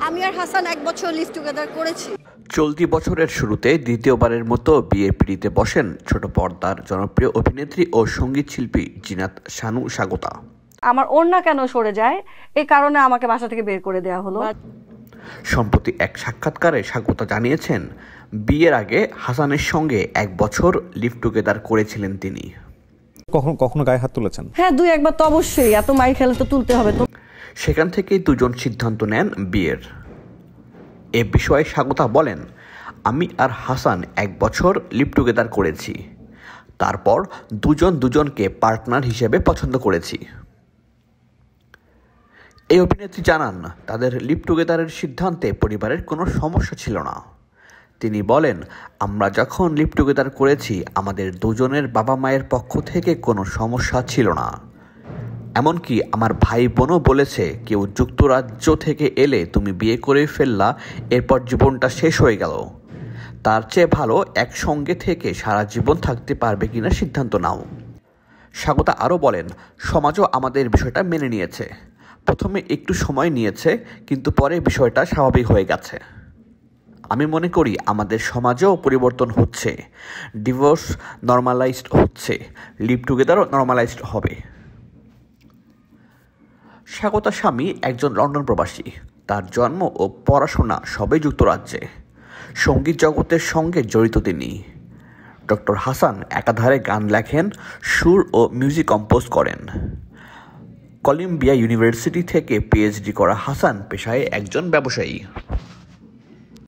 আমি আর হাসান 1 বছর live together করেছি। চলতি বছরের শুরুতে দ্বিতীয়বারের মতো বিয়ের পিঁড়িতে বসেন ছোট পর্দার জনপ্রিয় অভিনেত্রী ও সঙ্গীত শিল্পী জিনাত শানু স্বাগতা। আমার ওড়না কেন সরে যায় এই কারণে আমাকে বাসা থেকে বের করে দেওয়া হলো। সম্প্রতি এক সাক্ষাৎকারে স্বাগতা জানিয়েছেন, বিয়ের আগে হাসানের সঙ্গে 1 বছর লিভ টুগেদার করেছিলেন তিনি। কখনো গায়ে হাত তুলেছেন? হ্যাঁ, 2-1 তো অবশ্যই, এত মাইর খেলে তো তুলতে হবে। তো সেখান থেকেই দুজন সিদ্ধান্ত নেন বিয়ের। এ বিষয়ে স্বাগতা বলেন, আমি আর হাসান 1 বছর লিভ টুগেদার করেছি, তারপর দুজনকে পার্টনার হিসেবে পছন্দ করেছি। এই অভিনেত্রী জানান, তাদের লিভ টুগেদারের সিদ্ধান্তে পরিবারের কোনো সমস্যা ছিল না। তিনি বলেন, আমরা যখন লিভ টুগেদার করেছি আমাদের দুজনের বাবা মায়ের পক্ষ থেকে কোনো সমস্যা ছিল না। এমনকি আমার ভাই বোনও বলেছে, কেউ যুক্তরাজ্য থেকে এলে তুমি বিয়ে করে ফেললা, এরপর জীবনটা শেষ হয়ে গেল, তার চেয়ে ভালো একসঙ্গে থেকে সারা জীবন থাকতে পারবে কিনা সিদ্ধান্ত নাও। স্বাগতা আরও বলেন, সমাজও আমাদের বিষয়টা মেনে নিয়েছে। প্রথমে একটু সময় নিয়েছে, কিন্তু পরে বিষয়টা স্বাভাবিক হয়ে গেছে। আমি মনে করি আমাদের সমাজেও পরিবর্তন হচ্ছে, ডিভোর্স নর্মালাইজড হচ্ছে, লিভ টুগেদারও নর্মালাইজড হবে। স্বাগতার স্বামী একজন লন্ডন প্রবাসী, তার জন্ম ও পড়াশোনা সবই যুক্তরাজ্যে। সঙ্গীত জগতের সঙ্গে জড়িত তিনি। ডক্টর হাসান একাধারে গান লেখেন, সুর ও মিউজিক কম্পোজ করেন। কলম্বিয়া ইউনিভার্সিটি থেকে পিএইচডি করা হাসান পেশায় একজন ব্যবসায়ী।